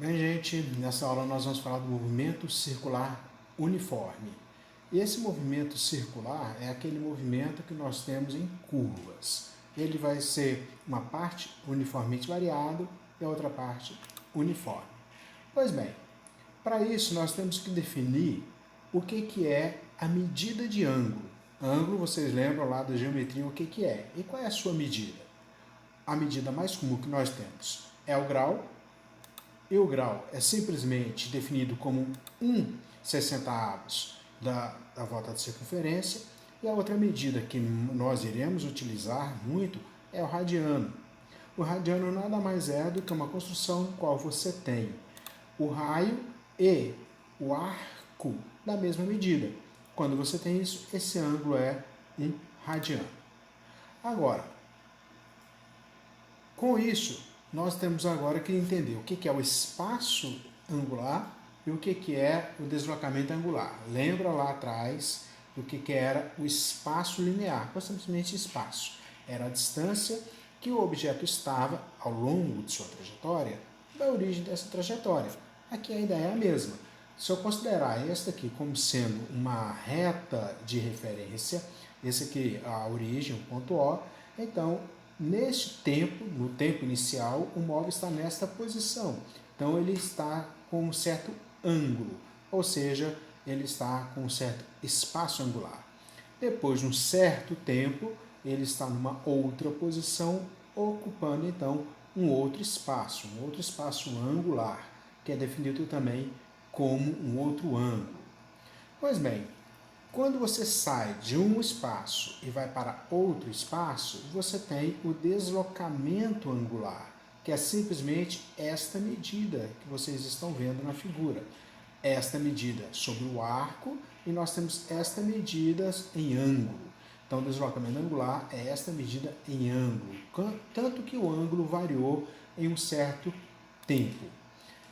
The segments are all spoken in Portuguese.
Bem, gente, nessa aula nós vamos falar do movimento circular uniforme. E esse movimento circular é aquele movimento que nós temos em curvas. Ele vai ser uma parte uniformemente variada e a outra parte uniforme. Pois bem, para isso nós temos que definir o que é a medida de ângulo. Ângulo, vocês lembram lá da geometria o que é. E qual é a sua medida? A medida mais comum que nós temos é o grau, e o grau é simplesmente definido como 1/60 da volta de circunferência, e a outra medida que nós iremos utilizar muito é o radiano. O radiano nada mais é do que uma construção em qual você tem o raio e o arco da mesma medida. Quando você tem isso, esse ângulo é um radiano. Agora, com isso, nós temos agora que entender o que é o espaço angular e o que é o deslocamento angular. Lembra lá atrás do que era o espaço linear, ou simplesmente espaço. Era a distância que o objeto estava ao longo de sua trajetória, da origem dessa trajetória. Aqui a ideia é a mesma. Se eu considerar esta aqui como sendo uma reta de referência, esse aqui a origem, o ponto O, então neste tempo, no tempo inicial, o móvel está nesta posição. Então ele está com um certo ângulo, ou seja, ele está com um certo espaço angular. Depois de um certo tempo, ele está numa outra posição, ocupando então um outro espaço angular, que é definido também como um outro ângulo. Pois bem, quando você sai de um espaço e vai para outro espaço, você tem o deslocamento angular, que é simplesmente esta medida que vocês estão vendo na figura. Esta medida sobre o arco e nós temos esta medida em ângulo. Então, o deslocamento angular é esta medida em ângulo, tanto que o ângulo variou em um certo tempo.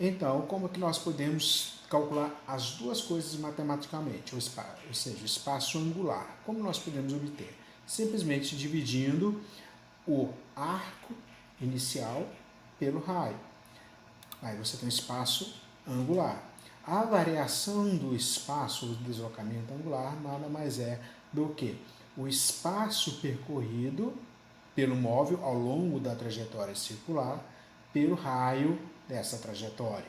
Então, como é que nós podemos calcular as duas coisas matematicamente, ou seja, o espaço angular? Como nós podemos obter? Simplesmente dividindo o arco inicial pelo raio. Aí você tem um espaço angular. A variação do espaço, do deslocamento angular, nada mais é do que o espaço percorrido pelo móvel ao longo da trajetória circular pelo raio dessa trajetória.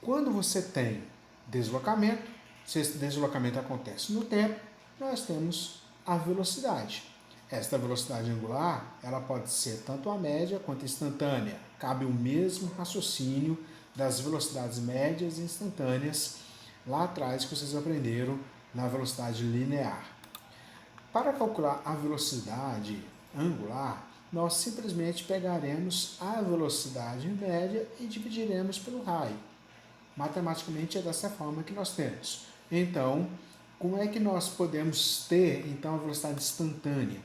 Quando você tem deslocamento, se esse deslocamento acontece no tempo, nós temos a velocidade. Esta velocidade angular, ela pode ser tanto a média quanto a instantânea. Cabe o mesmo raciocínio das velocidades médias e instantâneas lá atrás que vocês aprenderam na velocidade linear. Para calcular a velocidade angular, nós simplesmente pegaremos a velocidade média e dividiremos pelo raio. Matematicamente é dessa forma que nós temos. Então, como é que nós podemos ter então a velocidade instantânea?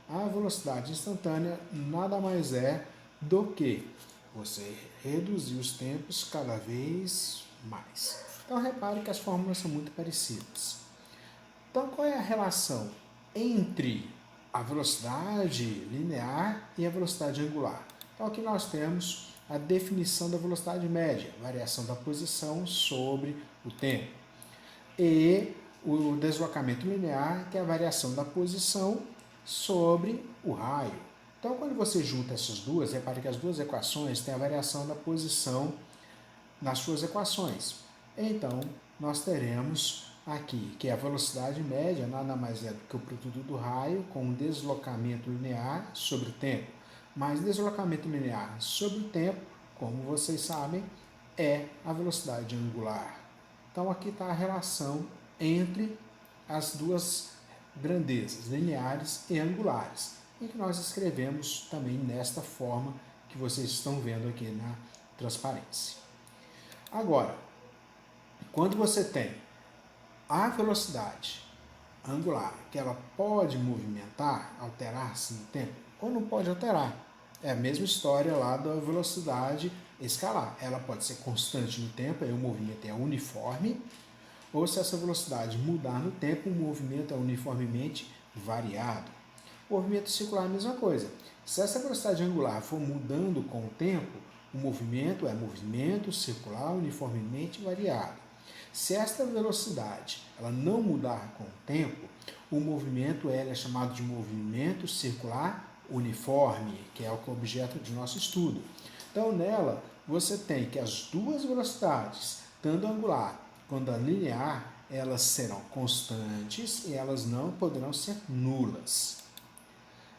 A velocidade instantânea nada mais é do que você reduzir os tempos cada vez mais. Então, repare que as fórmulas são muito parecidas. Então, qual é a relação entre a velocidade linear e a velocidade angular? Então, aqui nós temos a definição da velocidade média, variação da posição sobre o tempo. E o deslocamento linear, que é a variação da posição sobre o raio. Então, quando você junta essas duas, repare que as duas equações têm a variação da posição nas suas equações. Então, nós teremos aqui que a velocidade média nada mais é do que o produto do raio com o deslocamento linear sobre o tempo. Mas deslocamento linear sobre o tempo, como vocês sabem, é a velocidade angular. Então, aqui está a relação entre as duas grandezas, lineares e angulares, e que nós escrevemos também nesta forma que vocês estão vendo aqui na transparência. Agora, quando você tem a velocidade angular, que ela pode movimentar, alterar-se no tempo, ou não pode alterar. É a mesma história lá da velocidade escalar. Ela pode ser constante no tempo, aí o movimento é uniforme, ou se essa velocidade mudar no tempo, o movimento é uniformemente variado. O movimento circular é a mesma coisa. Se essa velocidade angular for mudando com o tempo, O movimento é movimento circular uniformemente variado. Se esta velocidade ela não mudar com o tempo, o movimento é chamado de movimento circular uniforme, que é o objeto de nosso estudo. Então, nela, você tem que as duas velocidades, tanto a angular quanto a linear, elas serão constantes e elas não poderão ser nulas.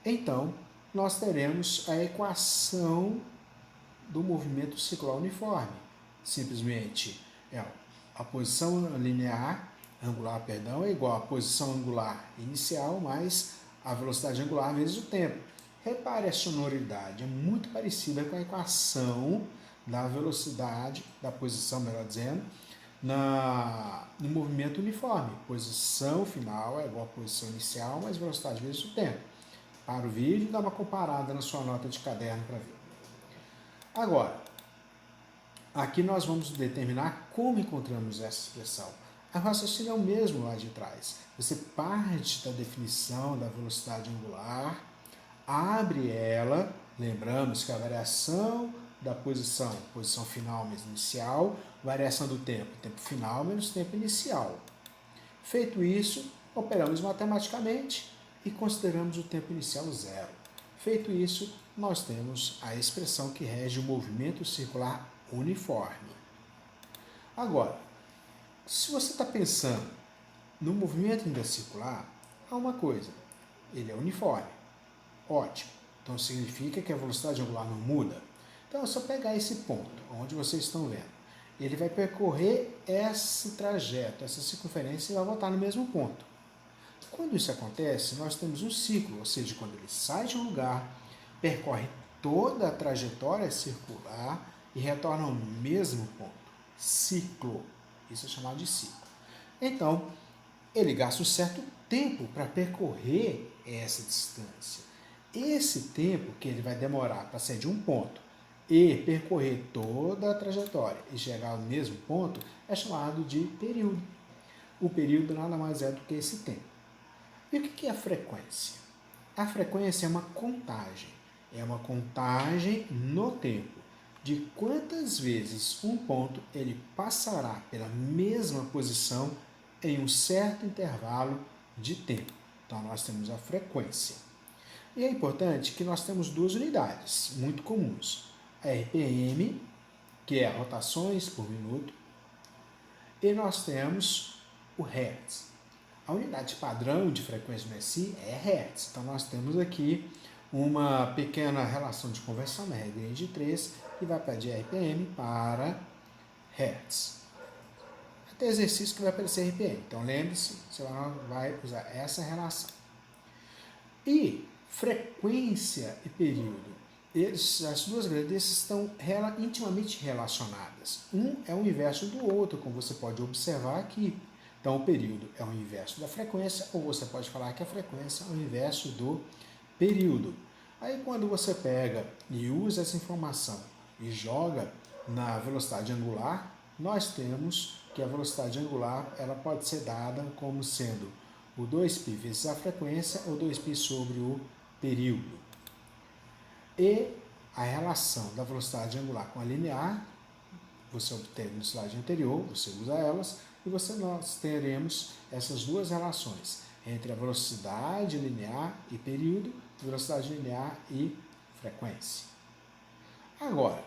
Então, nós teremos a equação do movimento circular uniforme. Simplesmente a posição angular, é igual à posição angular inicial mais a velocidade angular vezes o tempo. Repare a sonoridade, é muito parecida com a equação da velocidade, da posição, melhor dizendo, no movimento uniforme. Posição final é igual à posição inicial mais velocidade vezes o tempo. Para o vídeo, dá uma comparada na sua nota de caderno para ver. Agora, aqui nós vamos determinar como encontramos essa expressão. O raciocínio é o mesmo lá de trás. Você parte da definição da velocidade angular, abre ela, lembramos que a variação da posição final menos inicial, variação do tempo final menos tempo inicial. Feito isso, operamos matematicamente e consideramos o tempo inicial zero. Feito isso, nós temos a expressão que rege o movimento circular uniforme. Agora, se você está pensando no movimento ainda circular, há uma coisa, ele é uniforme. Ótimo. Então significa que a velocidade angular não muda. Então é só pegar esse ponto, onde vocês estão vendo. Ele vai percorrer esse trajeto, essa circunferência e vai voltar no mesmo ponto. Quando isso acontece, nós temos um ciclo, ou seja, quando ele sai de um lugar, percorre toda a trajetória circular e retorna ao mesmo ponto. Ciclo. Isso é chamado de ciclo. Então, ele gasta um certo tempo para percorrer essa distância. Esse tempo que ele vai demorar para sair de um ponto e percorrer toda a trajetória e chegar ao mesmo ponto é chamado de período. O período nada mais é do que esse tempo. E o que é a frequência? A frequência é uma contagem. É uma contagem no tempo de quantas vezes um ponto ele passará pela mesma posição em um certo intervalo de tempo. Então, nós temos a frequência. E é importante que nós temos duas unidades muito comuns. A RPM, que é rotações por minuto, e nós temos o Hertz. A unidade padrão de frequência no SI é Hertz. Então, nós temos aqui uma pequena relação de conversão, uma regra de 3, que vai para de RPM para Hertz. Tem exercício que vai aparecer RPM. Então, lembre-se, você vai usar essa relação. E frequência e período. As duas grandezas estão intimamente relacionadas. Um é o inverso do outro, como você pode observar aqui. Então, o período é o inverso da frequência, ou você pode falar que a frequência é o inverso do período. Aí, quando você pega e usa essa informação e joga na velocidade angular, nós temos que a velocidade angular ela pode ser dada como sendo o 2π vezes a frequência ou 2π sobre o período. E a relação da velocidade angular com a linear, você obteve no slide anterior, você usa elas, e nós teremos essas duas relações entre a velocidade linear e período, velocidade linear e frequência. Agora,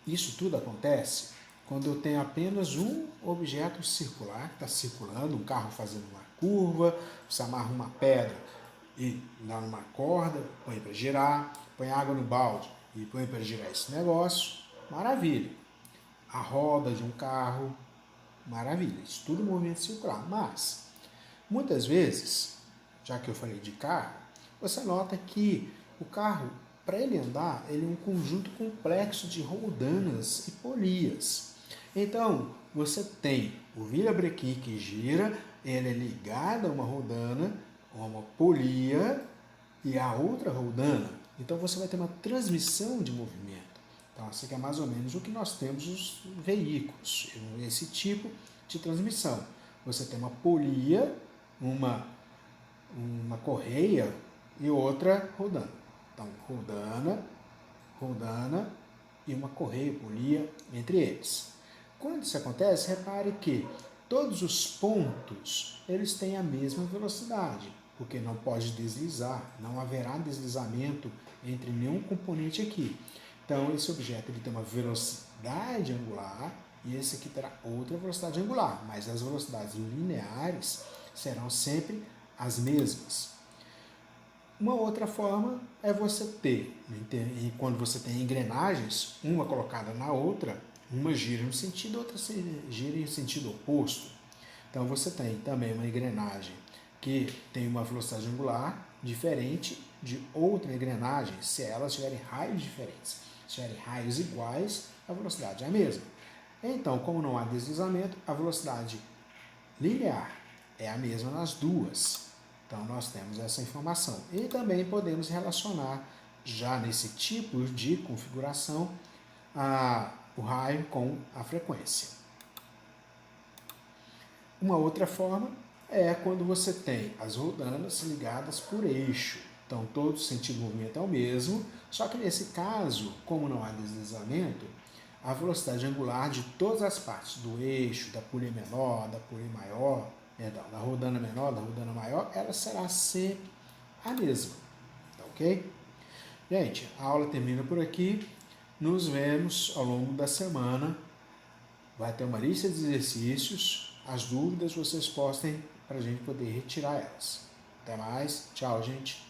isso tudo acontece quando eu tenho apenas um objeto circular que está circulando, um carro fazendo uma curva, você amarra uma pedra e dá numa corda, põe para girar, põe água no balde e põe para girar esse negócio, maravilha. A roda de um carro, maravilha. Isso tudo movimento circular. Mas, muitas vezes, já que eu falei de carro, você nota que o carro, para ele andar, ele é um conjunto complexo de roldanas e polias. Então, você tem o virabrequim que gira, ele é ligado a uma roldana, a uma polia e a outra roldana. Então, você vai ter uma transmissão de movimento. Então, isso aqui é mais ou menos o que nós temos nos veículos, esse tipo de transmissão. Você tem uma polia, uma correia e outra roldana. Então, roldana, roldana, e uma correia polia entre eles. Quando isso acontece, repare que todos os pontos eles têm a mesma velocidade, porque não pode deslizar, não haverá deslizamento entre nenhum componente aqui. Então, esse objeto ele tem uma velocidade angular e esse aqui terá outra velocidade angular, mas as velocidades lineares serão sempre as mesmas. Uma outra forma é você ter, quando você tem engrenagens, uma colocada na outra, uma gira em um sentido, outra gira em sentido oposto. Então você tem também uma engrenagem que tem uma velocidade angular diferente de outra engrenagem, se elas tiverem raios diferentes. Se tiverem raios iguais, a velocidade é a mesma. Então, como não há deslizamento, a velocidade linear é a mesma nas duas. Então, nós temos essa informação. E também podemos relacionar, já nesse tipo de configuração, o raio com a frequência. Uma outra forma é quando você tem as rodanas ligadas por eixo. Então, todo o sentido do movimento é o mesmo, só que nesse caso, como não há deslizamento, a velocidade angular de todas as partes do eixo, da polia menor, da polia maior, da rodana menor, da rodana maior, ela será sempre a mesma. Tá ok? Gente, a aula termina por aqui. Nos vemos ao longo da semana. Vai ter uma lista de exercícios. As dúvidas vocês postem para a gente poder retirar elas. Até mais. Tchau, gente.